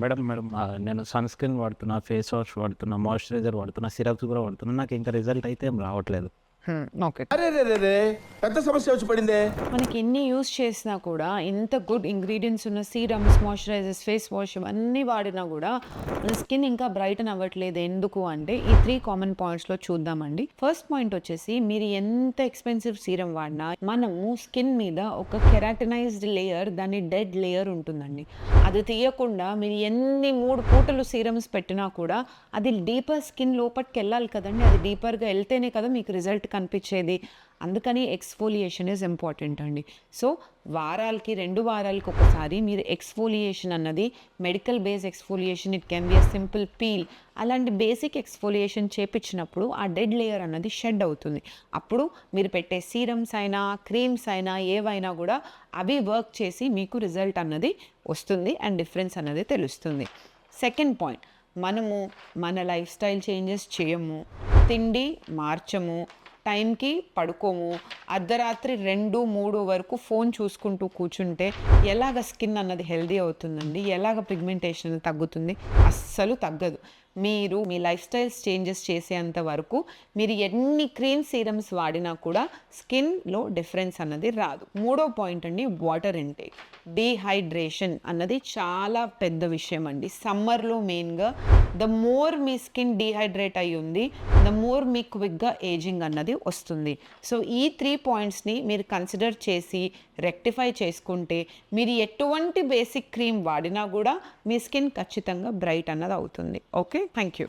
Madam madam నేను sunscreen వాడుతున్నా, face wash వాడుతున్నా, మాయిశ్చరైజర్ వాడుతున్నా, సిరప్స్ కూడా వాడుతున్నా. నాకు ఇంకా రిజల్ట్ అయితే ఏం రావట్లేదు. ఓకే. అరే రే రే రే పెద్ద సమస్య వచ్చి పడిందే. మనకి ఎన్ని యూస్ చేసినా కూడా ఇంత గుడ్ ఇంగ్రీడియంట్స్ ఉన్న సీరమ్స్, మాయిశ్చరైజర్స్, ఫేస్ వాష్ ఇవన్నీ వాడినా కూడా మన స్కిన్ ఇంకా బ్రైటన్ అవ్వట్లేదు. ఎందుకు అంటే ఈ 3 కామన్ పాయింట్స్లో చూద్దామండి. ఫస్ట్ పాయింట్ వచ్చేసి మీరు ఎంత ఎక్స్పెన్సివ్ సీరం వాడినా మనము స్కిన్ మీద ఒక కెరాటినైజ్డ్ లేయర్, దాని డెడ్ లేయర్ ఉంటుందండి. అది తీయకుండా మీరు ఎన్ని 3 పూటలు సీరమ్స్ పెట్టినా కూడా అది డీపర్ స్కిన్ లోపలికి వెళ్ళాలి కదండి. అది డీపర్గా వెళ్తేనే కదా మీకు రిజల్ట్ కనిపించేది. అందుకని ఎక్స్ఫోలియేషన్ ఈజ్ ఇంపార్టెంట్ అండి. సో వారాలకి 2 వారాలకి ఒకసారి మీరు ఎక్స్ఫోలియేషన్ అన్నది medical base exfoliation, it can be a simple peel, అలాంటి బేసిక్ ఎక్స్ఫోలియేషన్ చేపించినప్పుడు ఆ డెడ్ లేయర్ అన్నది షెడ్ అవుతుంది. అప్పుడు మీరు పెట్టే సీరమ్స్ అయినా క్రీమ్స్ అయినా ఏవైనా కూడా అవి వర్క్ చేసి మీకు రిజల్ట్ అన్నది వస్తుంది అండ్ డిఫరెన్స్ అన్నది తెలుస్తుంది. సెకండ్ పాయింట్, మనము మన లైఫ్ స్టైల్ చేంజెస్ చేయము, తిండి మార్చము, టైంకి పడుకోము, అర్ధరాత్రి 2-3 వరకు ఫోన్ చూసుకుంటూ కూర్చుంటే ఎలాగ స్కిన్ అన్నది హెల్దీ అవుతుందండి? ఎలాగ పిగ్మెంటేషన్ తగ్గుతుంది? అస్సలు తగ్గదు. మీరు మీ లైఫ్ స్టైల్స్ చేంజెస్ చేసేంత వరకు మీరు ఎన్ని క్రీమ్ సీరమ్స్ వాడినా కూడా స్కిన్లో డిఫరెన్స్ అన్నది రాదు. మూడో పాయింట్ అండి, వాటర్ ఇంటేక్. డీహైడ్రేషన్ అన్నది చాలా పెద్ద విషయం అండి. సమ్మర్లో మెయిన్గా the more me skin dehydrate అయి ఉంది, ద మోర్ మీ క్విక్గా ఏజింగ్ అన్నది వస్తుంది. సో ఈ 3 పాయింట్స్ని మీరు కన్సిడర్ చేసి రెక్టిఫై చేసుకుంటే మీరు ఎటువంటి బేసిక్ క్రీమ్ వాడినా కూడా మీ స్కిన్ ఖచ్చితంగా బ్రైట్ అన్నది అవుతుంది. Okay, thank you.